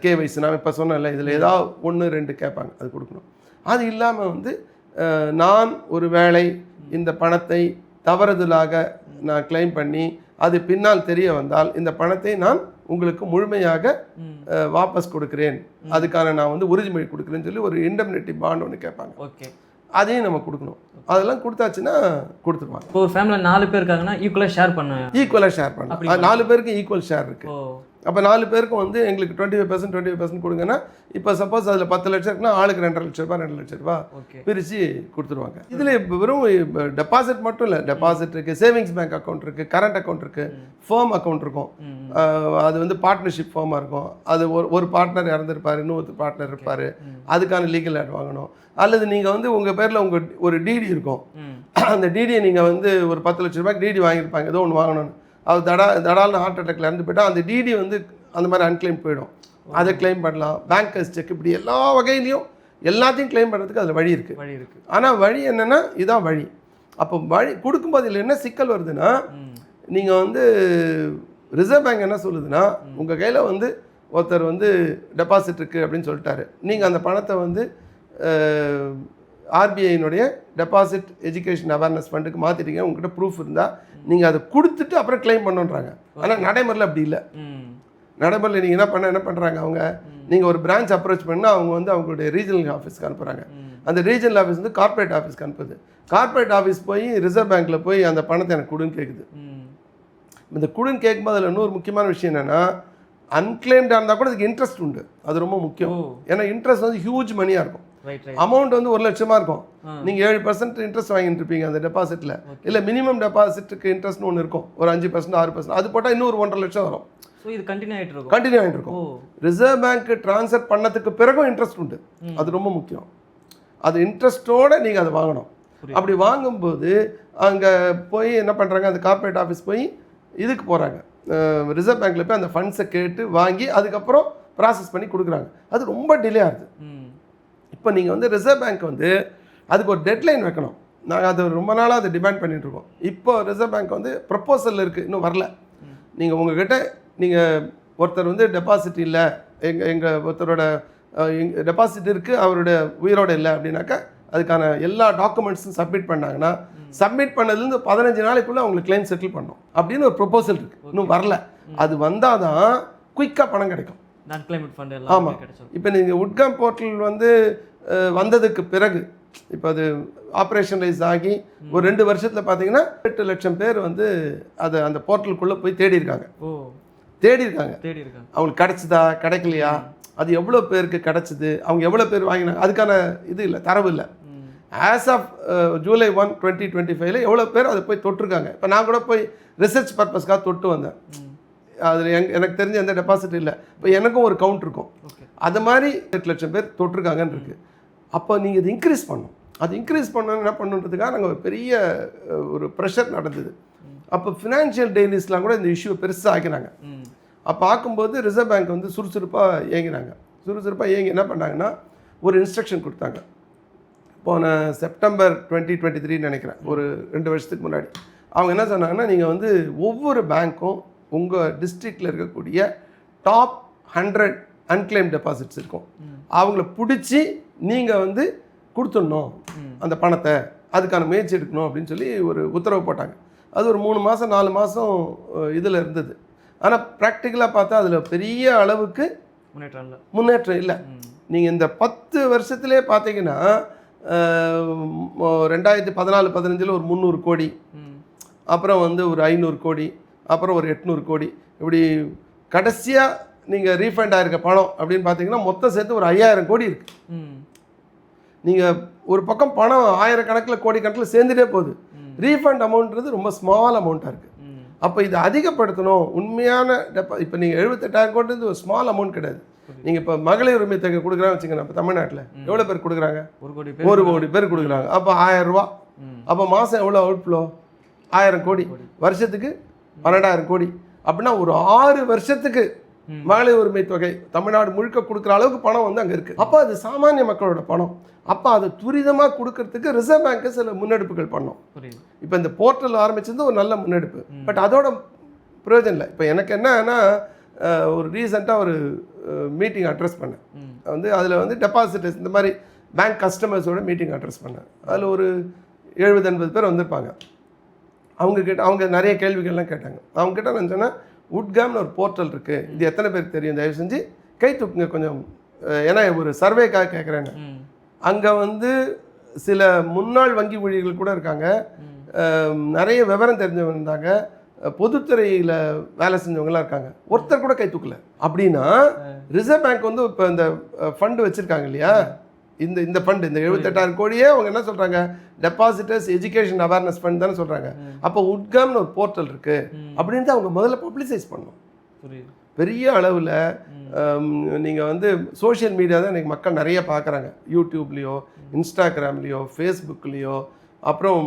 KYC, நான் இப்போ சொன்னேன்ல, இதில் ஏதாவது 1 2 கேட்பாங்க, அது கொடுக்கணும். அது இல்லாமல் வந்து நான் ஒரு வேளை இந்த பணத்தை தவறுதலாக நான் கிளைம் பண்ணி அது பின்னால் தெரிய வந்தால் இந்த பணத்தை நான் உங்களுக்கு முழுமையாக வாபஸ் கொடுக்குறேன், அதுக்கான நான் வந்து உறுதிமொழி கொடுக்குறேன்னு சொல்லி ஒரு இண்டெம்னிட்டி பாண்ட் ஒன்று கேட்பாங்க. ஓகே, அதையும் நம்ம கொடுக்கணும். அதெல்லாம் கொடுத்தாச்சுன்னா கொடுத்துருவாங்க. இப்போ ஒரு ஃபேமிலியில் 4 பேர் இருக்காங்கன்னா ஈக்குவலாக ஷேர் பண்ணணும். ஈக்குவலாக ஷேர் பண்ணணும். 4 பேருக்கு ஈக்குவல் ஷேர் இருக்குது. அப்போ 4 பேருக்கும் வந்து எங்களுக்கு 25% கொடுங்கன்னா, இப்போ சப்போஸ் அதில் 10 லட்சம் இருக்குன்னா ஆளுக்கு 2.5 லட்ச ரூபா 2 லட்ச ரூபா பிரித்து கொடுத்துருவாங்க. இதில் வெறும் டெபாசிட் மட்டும் இல்லை, டெபாசிட் இருக்குது, சேவிங்ஸ் பேங்க் அக்கௌண்ட் இருக்குது, கரண்ட் அக்கௌண்ட் இருக்குது, ஃபேம் அக்கௌண்ட் இருக்கும். அது வந்து பார்ட்னர்ஷிப் ஃபேமாக இருக்கும். அது ஒரு பார்ட்னர் இறந்துருப்பார், இன்னொரு பார்ட்னர் இருப்பார், அதுக்கான லீகல் ஆட் வாங்கணும். அல்லது நீங்கள் வந்து உங்கள் பேரில் ஒரு டிடி இருக்கும், அந்த டிடியை நீங்கள் வந்து ஒரு 10 லட்ச ரூபாய்க்கு டிடி வாங்கியிருப்பாங்க, ஏதோ ஒன்று வாங்கணும்னு. அது தடால்னு ஹார்ட் அட்டாக்ல இறந்து போய்ட்டால் அந்த டிடி வந்து அந்த மாதிரி அன்கிளைம் போயிடும். அதை கிளைம் பண்ணலாம். பேங்கர்ஸ் செக், இப்படி எல்லா வகையிலையும் எல்லாத்தையும் கிளைம் பண்ணுறதுக்கு அதில் வழி இருக்குது. ஆனால் வழி என்னென்னா இதான் வழி. அப்போ வழி கொடுக்கும்போது இல்லை என்ன சிக்கல் வருதுன்னா, நீங்கள் வந்து ரிசர்வ் பேங்க் என்ன சொல்லுதுன்னா, உங்கள் கையில் வந்து ஒருத்தர் வந்து டெபாசிட் இருக்குது அப்படின்னு சொல்லிட்டாரு, நீங்கள் அந்த பணத்தை வந்து ஆர்பிஐனுடைய டெபாசிட் எஜுகேஷன் அவேர்னஸ் ஃபண்டுக்கு மாற்றிட்டீங்க, உங்கள்கிட்ட ப்ரூஃப் இருந்தால் நீங்கள் அதை கொடுத்துட்டு அப்புறம் கிளைம் பண்ணுன்றாங்க. ஆனால் நடைமுறையில் அப்படி இல்லை. நடைமுறையில் நீங்கள் என்ன பண்ணுறாங்க, அவங்க நீங்கள் ஒரு பிரான்ச் அப்ரோச் பண்ணால் அவங்க வந்து அவங்களுடைய ரீஜனல் ஆஃபீஸ்க்கு அனுப்புகிறாங்க. அந்த ரீஜனல் ஆஃபீஸ் வந்து கார்ப்பரேட் ஆஃபீஸ்க்கு அனுப்புது. கார்ப்பரேட் ஆஃபீஸ் போய் ரிசர்வ் பேங்க்கில் போய் அந்த பணத்தை எனக்கு கொடுன்னு கேட்குது. இந்த கொடுன்னு கேட்கும்போது அதில் இன்னொரு முக்கியமான விஷயம் என்னென்னா, அன்கிளைம்டாக இருந்தால் கூட அதுக்கு இன்ட்ரெஸ்ட் உண்டு. அது ரொம்ப முக்கியம். ஏன்னா இன்ட்ரெஸ்ட் வந்து ஹியூஜ் மணியாக இருக்கும். அமௌண்ட் வந்து 1 லட்சமாக இருக்கும், நீங்கள் 7% இன்ட்ரெஸ்ட் வாங்கிட்டு இருப்பீங்க அந்த டெபாசிட்டில். இல்லை மினிமம் டெபாசிட்டுக்கு இன்ட்ரெஸ்ட்னு ஒன்று இருக்கும், ஒரு 5% 6%, அது போட்டால் இன்னொரு 1.5 லட்சம் வரும். இது கண்டினியூ ஆகிட்டு இருக்கும். ரிசர்வ் பேங்க் ட்ரான்ஸ்ஃபர் பண்ணதுக்கு பிறகும் இன்ட்ரெஸ்ட் உண்டு. அது ரொம்ப முக்கியம். அது இன்ட்ரெஸ்ட்டோடு நீங்கள் அதை வாங்கணும். அப்படி வாங்கும்போது அங்கே போய் என்ன பண்ணுறாங்க, அந்த கார்ப்பரேட் ஆஃபீஸ் போய் இதுக்கு போகிறாங்க, ரிசர்வ் பேங்க்கில் போய் அந்த ஃபண்ட்ஸை கேட்டு வாங்கி அதுக்கப்புறம் ப்ராசஸ் பண்ணி கொடுக்குறாங்க. அது ரொம்ப டிலே ஆகுது. இப்போ நீங்கள் வந்து ரிசர்வ் பேங்க் வந்து அதுக்கு ஒரு டெட்லைன் வைக்கணும். நாங்கள் அது ரொம்ப நாளாக அதை டிமாண்ட் பண்ணிகிட்ருக்கோம். இப்போ ரிசர்வ் பேங்க் வந்து ப்ரப்போசல் இருக்குது, இன்னும் வரல. நீங்கள் உங்கள்கிட்ட நீங்கள் ஒருத்தர் வந்து டெபாசிட் இல்லை, எங்கள் ஒருத்தரோட டெபாசிட் இருக்குது, அவருடைய உயிரோடு இல்லை அப்படின்னாக்கா அதுக்கான எல்லா டாக்குமெண்ட்ஸும் சப்மிட் பண்ணாங்கன்னா, சப்மிட் பண்ணதுலேருந்து 15 நாளைக்குள்ளே அவங்களுக்கு கிளைம் செட்டில் பண்ணணும் அப்படின்னு ஒரு ப்ரொப்போசல் இருக்குது. இன்னும் வரல. அது வந்தால் தான் குயிக்காக பணம் கிடைக்கும். ஆமாம். இப்போ நீங்கள் உட்காம் போர்ட்டல் வந்து வந்ததுக்கு பிறகு, இப்போ அது ஆப்ரேஷனலைஸ் ஆகி ஒரு 2 வருஷத்தில் பார்த்தீங்கன்னா 8 லட்சம் பேர் வந்து அதை அந்த போர்ட்டலுக்குள்ளே போய் தேடி இருக்காங்க. அவங்களுக்கு கிடைச்சதா கிடைக்கலையா, அது எவ்வளோ பேருக்கு கிடைச்சிது, அவங்க எவ்வளோ பேர் வாங்கினாங்க, அதுக்கான இது இல்லை, தரவு இல்லை. ஆஸ் ஆஃப் ஜூலை 1, 2025 எவ்வளோ பேர் அதை போய் தொட்டிருக்காங்க. இப்போ நான் கூட போய் ரிசர்ச் பர்பஸ்க்காக தொட்டு வந்தேன். அதில் எனக்கு தெரிஞ்ச எந்த டெபாசிட் இல்லை. இப்போ எனக்கும் ஒரு கவுண்ட் இருக்கும். அது மாதிரி 8 லட்சம் பேர் தொட்டிருக்காங்கன்னு இருக்குது. அப்போ நீங்கள் இது இன்க்ரீஸ் பண்ணணும். அது இன்க்ரீஸ் பண்ணணும் என்ன பண்ணுறதுக்காக நாங்கள் ஒரு பெரிய ஒரு ப்ரெஷர் நடந்தது. அப்போ ஃபினான்ஷியல் டெய்லிஸ்லாம் கூட இந்த இஷ்யூ பெருசாக ஆக்கினாங்க. அப்போ பார்க்கும்போது ரிசர்வ் பேங்க் வந்து சுறுசுறுப்பாக இயங்கி என்ன பண்ணாங்கன்னா, ஒரு இன்ஸ்ட்ரக்ஷன் கொடுத்தாங்க. போன செப்டம்பர் 2023 நினைக்கிறேன், ஒரு 2 வருஷத்துக்கு முன்னாடி. அவங்க என்ன சொன்னாங்கன்னா, நீங்கள் வந்து ஒவ்வொரு பேங்க்கும் உங்கள் டிஸ்ட்ரிக்டில் இருக்கக்கூடிய டாப் 100 அன்கிளைம் டெபாசிட்ஸ் இருக்கும், அவங்கள பிடிச்சி நீங்கள் வந்து கொடுத்துடணும் அந்த பணத்தை அதுக்கான முயற்சி எடுக்கணும் அப்படின்னு சொல்லி ஒரு உத்தரவு போட்டாங்க. அது ஒரு 3 மாதம் 4 மாதம் இதில் இருந்தது. ஆனால் ப்ராக்டிக்கலாக பார்த்தா அதில் பெரிய அளவுக்கு முன்னேற்றம் இல்லை. நீங்கள் இந்த 10 வருஷத்துலேயே பார்த்தீங்கன்னா 2014-15 ஒரு 300 கோடி, அப்புறம் வந்து ஒரு 500 கோடி, அப்புறம் ஒரு 800 கோடி, இப்படி கடைசியாக நீங்கள் ரீஃபண்ட் ஆகிருக்க பணம் அப்படின்னு பார்த்தீங்கன்னா மொத்தம் சேர்த்து ஒரு 5000 கோடி இருக்குது. நீங்கள் ஒரு பக்கம் பணம் ஆயிரக்கணக்கில் கோடிக்கணக்கில் சேர்ந்துட்டே போகுது. ரீஃபண்ட் அமௌண்ட்றது ரொம்ப ஸ்மால் அமௌண்ட்டாக இருக்குது. அப்போ இதை அதிகப்படுத்தணும். உண்மையான இப்போ நீங்கள் 78,000 கோடின்றது ஒரு ஸ்மால் அமௌண்ட் கிடையாது. நீங்கள் இப்போ மகளிர் உரிமை தொகை கொடுக்குறாங்க வச்சுக்கோங்க. இப்போ தமிழ்நாட்டில் எவ்வளோ பேர் கொடுக்குறாங்க? 1 கோடி பேர் கொடுக்குறாங்க. அப்போ 1000 ரூபா. அப்போ மாதம் எவ்வளோ அவுட்ஃப்ளோ? 1000 கோடி. வருஷத்துக்கு 12,000 கோடி. அப்படின்னா ஒரு 6 வருஷத்துக்கு மகளிர் உரிமை தொகை தமிழ்நாடு முழுக்க கொடுக்குற அளவுக்கு பணம் வந்து அங்கே இருக்குது. அப்போ அது சாமானிய மக்களோட பணம். அப்போ அதை துரிதமாக கொடுக்கறதுக்கு ரிசர்வ் பேங்க்கு சில முன்னெடுப்புகள் பண்ணோம். இப்போ இந்த போர்ட்டல் ஆரம்பிச்சது ஒரு நல்ல முன்னெடுப்பு. பட் அதோட பிரயோஜனம் இல்லை. இப்போ எனக்கு என்னன்னா ஒரு ரீசெண்டாக ஒரு மீட்டிங் அட்ரஸ் பண்ணேன். வந்து அதில் வந்து டெபாசிட்டர்ஸ் இந்த மாதிரி பேங்க் கஸ்டமர்ஸோட மீட்டிங் அட்ரஸ் பண்ணேன். அதில் ஒரு 70-80 பேர் வந்திருப்பாங்க. அவங்க நிறைய கேள்விகள்லாம் கேட்டாங்க. அவங்ககிட்ட நான் சொன்னேன், உட்காம்னு ஒரு போர்ட்டல் இருக்குது, இது எத்தனை பேருக்கு தெரியும்? தயவு செஞ்சு கை தூக்குங்க கொஞ்சம், ஏன்னா ஒரு சர்வேக்காக கேட்குறேன்னு. அங்கே வந்து சில முன்னாள் வங்கி ஊழியர்கள் கூட இருக்காங்க, நிறைய விவரம் தெரிஞ்சவங்க இருந்தாங்க, பொதுத்துறையில் வேலை செஞ்சவங்களாம் இருக்காங்க. ஒருத்தர் கூட கை தூக்கல. அப்படின்னா ரிசர்வ் பேங்க் வந்து இப்போ இந்த ஃபண்டு வச்சுருக்காங்க இல்லையா, இந்த ஃபண்டு, இந்த 78,000 கோடியே அவங்க என்ன சொல்கிறாங்க, டெபாசிட்டர்ஸ் எஜுகேஷன் அவேர்னஸ் ஃபண்ட் தானே சொல்கிறாங்க. அப்போ உட்காம்னு ஒரு போர்ட்டல் இருக்குது அப்படின்ட்டு அவங்க முதல்ல பப்ளிசைஸ் பண்ணணும். பெரிய அளவில் நீங்கள் வந்து சோஷியல் மீடியா தான் இன்றைக்கி மக்கள் நிறைய பார்க்குறாங்க. யூடியூப்லேயோ, இன்ஸ்டாகிராம்லேயோ, ஃபேஸ்புக்லேயோ, அப்புறம்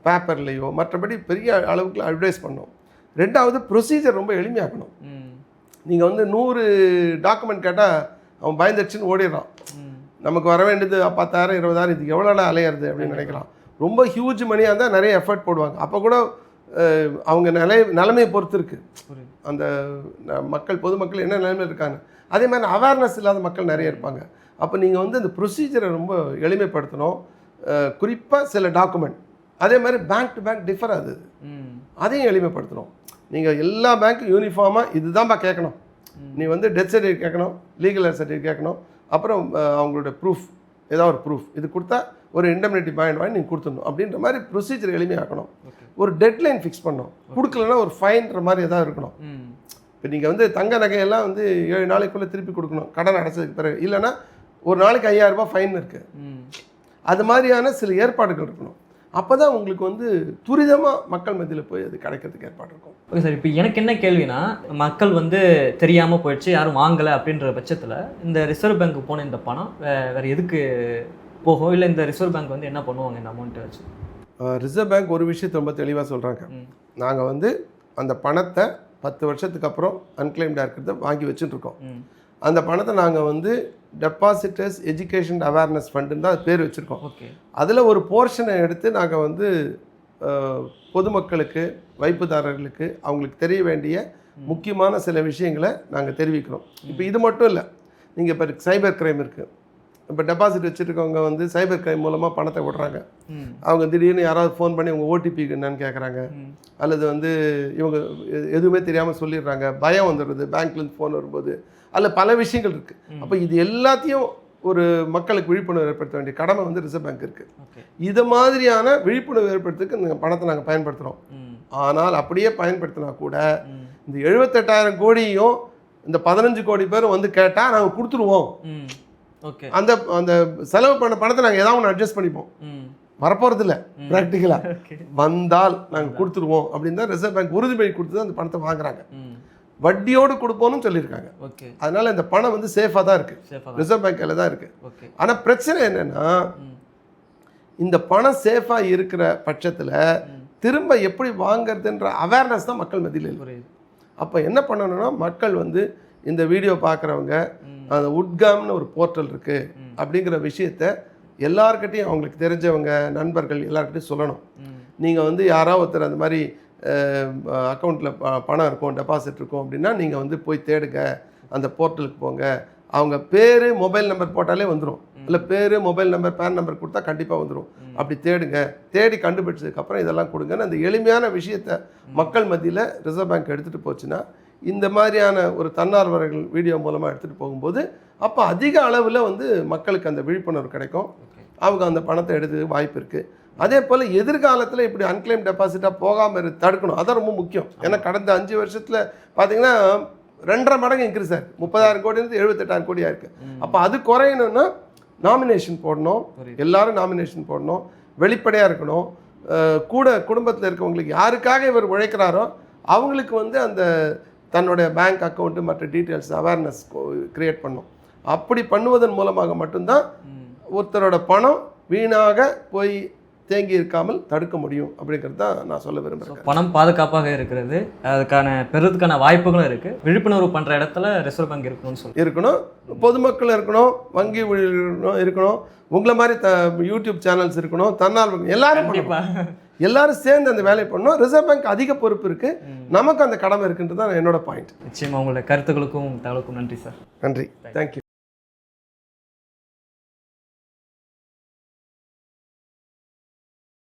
பேப்பர்லேயோ, மற்றபடி பெரிய அளவுக்கு அட்வர்டைஸ் பண்ணணும். ரெண்டாவது ப்ரொசீஜர் ரொம்ப எளிமையாக்கணும். நீங்கள் வந்து 100 டாக்குமெண்ட் கேட்டால் அவன் பயந்துடுச்சுன்னு ஓடிடுறான். நமக்கு வர வேண்டியது 10,000 20,000, இதுக்கு எவ்வளோ அலையிறது அப்படின்னு நினைக்கலாம். ரொம்ப ஹியூஜ் மணியாக இருந்தால் நிறைய எஃபர்ட் போடுவாங்க. அப்போ கூட அவங்க நிலைமையை பொறுத்து இருக்குது. அந்த மக்கள் பொதுமக்கள் என்ன நிலைமையில் இருக்காங்க. அதே மாதிரி அவேர்னஸ் இல்லாத மக்கள் நிறைய இருப்பாங்க. அப்போ நீங்கள் வந்து அந்த ப்ரொசீஜரை ரொம்ப எளிமைப்படுத்தணும். குறிப்பாக சில டாக்குமெண்ட், அதே மாதிரி பேங்க் டு பேங்க் டிஃபர் ஆகுது, அதையும் எளிமைப்படுத்தணும். நீங்கள் எல்லா பேங்க்கும் யூனிஃபார்மாக இதுதான்ப்பா கேட்கணும். நீ வந்து டெத் சர்டிஃபிகேட் கேட்கணும், லீகல் சர்டிஃபிகேட் கேட்கணும், அப்புறம் அவங்களோட ப்ரூஃப், ஏதாவது ஒரு ப்ரூஃப், இது கொடுத்தா ஒரு இண்டெம்னிட்டி பாயிண்ட் வாங்கி நீங்கள் கொடுத்துடணும் அப்படின்ற மாதிரி ப்ரொசீஜர் எளிமையாக்கணும். ஒரு டெட்லைன் ஃபிக்ஸ் பண்ணணும். கொடுக்கலன்னா ஒரு ஃபைன்ற மாதிரி எதாவது இருக்கணும். இப்போ நீங்கள் வந்து தங்க நகையெல்லாம் வந்து 7 நாளைக்குள்ளே திருப்பி கொடுக்கணும் கடன் அடைச்சதுக்கு பிறகு. இல்லைன்னா ஒரு நாளைக்கு 5,000 ரூபாய் ஃபைன் இருக்குது. அது மாதிரியான சில ஏற்பாடுகள் இருக்கணும். அப்போ தான் உங்களுக்கு வந்து துரிதமாக மக்கள் மத்தியில் போய் அது கிடைக்கிறதுக்கு ஏற்பாடு இருக்கும். ஓகே சார், இப்போ எனக்கு என்ன கேள்வினா, மக்கள் வந்து தெரியாமல் போயிடுச்சு, யாரும் வாங்கலை அப்படின்ற பட்சத்தில் இந்த ரிசர்வ் பேங்க்கு போன இந்த பணம் வேறு எதுக்கு போகும்? இல்லை இந்த ரிசர்வ் பேங்க் வந்து என்ன பண்ணுவாங்க இந்த அமௌண்ட்டை வச்சு? ரிசர்வ் பேங்க் ஒரு விஷயத்தை ரொம்ப தெளிவாக சொல்கிறாங்க. நாங்கள் வந்து அந்த பணத்தை 10 வருஷத்துக்கு அப்புறம் அன்கிளைம்டாக இருக்கிறத வாங்கி வச்சுட்டுருக்கோம். அந்த பணத்தை நாங்கள் வந்து டெபாசிட்டர்ஸ் எஜுகேஷன் அவேர்னஸ் ஃபண்டுன்னு தான் பேர் வச்சுருக்கோம். அதில் ஒரு போர்ஷனை எடுத்து நாங்கள் வந்து பொதுமக்களுக்கு, வைப்புதாரர்களுக்கு அவங்களுக்கு தெரிய வேண்டிய முக்கியமான சில விஷயங்களை நாங்கள் தெரிவிக்கிறோம். இப்போ இது மட்டும் இல்லை, நீங்கள் இப்போ சைபர் கிரைம் இருக்குது. இப்போ டெபாசிட் வச்சுருக்கவங்க வந்து சைபர் கிரைம் மூலமாக பணத்தை விடுறாங்க. அவங்க திடீர்னு யாராவது ஃபோன் பண்ணி உங்கள் ஓடிபி என்னன்னு கேட்குறாங்க, அல்லது வந்து இவங்க எதுவுமே தெரியாமல் சொல்லிடுறாங்க, பயம் வந்துடுது பேங்க்லேருந்து ஃபோன் வரும்போது, அதில் பல விஷயங்கள் இருக்குது. அப்போ இது எல்லாத்தையும் ஒரு மக்களுக்கு விழிப்புணர்வு ஏற்படுத்த வேண்டிய கடமை வந்து ரிசர்வ் பேங்க் இருக்குது. இது மாதிரியான விழிப்புணர்வு ஏற்படுத்துறதுக்கு இந்த பணத்தை நாங்கள் பயன்படுத்துகிறோம். ஆனால் அப்படியே பயன்படுத்தினா கூட இந்த 78,000 கோடியும் இந்த 15 கோடி பேரும் வந்து கேட்டால் நாங்கள் கொடுத்துருவோம். அந்த அந்த செலவு பண்ண பணத்தை நாங்கள் ஏதாவது ஒன்று அட்ஜஸ்ட் பண்ணிப்போம். வரப்போகிறது இல்லை, ப்ராக்டிக்கலாக வந்தால் நாங்கள் கொடுத்துருவோம் அப்படின்னு தான் ரிசர்வ் பேங்க் உறுதிமொழி கொடுத்து தான் அந்த பணத்தை வாங்குறாங்க. வட்டியோடு கொடுப்போம்னு சொல்லியிருக்காங்க. அதனால இந்த பணம் வந்து சேஃபாக தான் இருக்குது, ரிசர்வ் பேங்க்கில் தான் இருக்குது. ஆனால் பிரச்சனை என்னென்னா, இந்த பணம் சேஃபாக இருக்கிற பட்சத்தில் திரும்ப எப்படி வாங்கிறதுன்ற அவேர்னஸ் தான் மக்கள் மத்தியில் இல்லை. அப்போ என்ன பண்ணணும்னா, மக்கள் வந்து இந்த வீடியோ பார்க்குறவங்க அந்த உட்காம்னு ஒரு போர்ட்டல் இருக்குது அப்படிங்கிற விஷயத்த எல்லார்கிட்டையும் அவங்களுக்கு தெரிஞ்சவங்க, நண்பர்கள் எல்லார்கிட்டையும் சொல்லணும். நீங்கள் வந்து யாராவது ஒருத்தர் அந்த மாதிரி அக்கௌண்ட்டில் பணம் இருக்கும், டெபாசிட் இருக்கும் அப்படின்னா நீங்கள் வந்து போய் தேடுங்க, அந்த போர்ட்டலுக்கு போங்க, அவங்க பேர் மொபைல் நம்பர் போட்டாலே வந்துடும், இல்லை பேர் மொபைல் நம்பர் பேன் நம்பர் கொடுத்தா கண்டிப்பாக வந்துடும். அப்படி தேடுங்க, தேடி கண்டுபிடிச்சதுக்கப்புறம் இதெல்லாம் கொடுங்கன்னு அந்த எளிமையான விஷயத்தை மக்கள் மத்தியில் ரிசர்வ் பேங்க் எடுத்துகிட்டு போச்சுன்னா, இந்த மாதிரியான ஒரு தன்னார்வலர்கள் வீடியோ மூலமாக எடுத்துகிட்டு போகும்போது அப்போ அதிக அளவில் வந்து மக்களுக்கு அந்த விழிப்புணர்வு கிடைக்கும், அவங்க அந்த பணத்தை எடுத்து வாய்ப்பு இருக்குது. அதே போல் எதிர்காலத்தில் இப்படி அன்கிளைம் டெபாசிட்டாக போகாமல் தடுக்கணும், அதான் ரொம்ப முக்கியம். ஏன்னா கடந்த 5 வருஷத்தில் பார்த்தீங்கன்னா 2.5 மடங்கு இன்க்ரீஸ் ஆயிருக்கு, 30,000 கோடியிலிருந்து 78,000 கோடியாக இருக்குது. அப்போ அது குறையணும்னா நாமினேஷன் போடணும், எல்லாரும் நாமினேஷன் போடணும், வெளிப்படையாக இருக்கணும். கூட குடும்பத்தில் இருக்கவங்களுக்கு யாருக்காக இவர் உழைக்கிறாரோ அவங்களுக்கு வந்து அந்த தன்னுடைய பேங்க் அக்கௌண்ட்டு மற்ற டீட்டெயில்ஸ் அவேர்னஸ் க்ரியேட் பண்ணும். அப்படி பண்ணுவதன் மூலமாக மட்டும்தான் ஒருத்தரோட பணம் வீணாக போய் தேங்கி இருக்காமல் தடுக்க முடியும் அப்படிங்கிறது தான் நான் சொல்ல விரும்புகிறேன். பணம் பாதுகாப்பாக இருக்கிறது, அதுக்கான பெறுறதுக்கான வாய்ப்புகளும் இருக்குது. விழிப்புணர்வு பண்ணுற இடத்துல ரிசர்வ் பேங்க் இருக்கணும்னு இருக்கணும், பொதுமக்கள் இருக்கணும், வங்கி ஊழியர்கள் இருக்கணும், உங்களை மாதிரி யூடியூப் சேனல்ஸ் இருக்கணும், தன்னார்வலர்கள் எல்லாரும் சேர்ந்து அந்த வேலையை பண்ணணும். ரிசர்வ் பேங்க் அதிக பொறுப்பு இருக்குது, நமக்கு அந்த கடமை இருக்குன்றது தான் என்னோட பாயிண்ட். நிச்சயமாக உங்களோட கருத்துக்களுக்கும் தகவலுக்கும் நன்றி சார். நன்றி, தேங்க்யூ.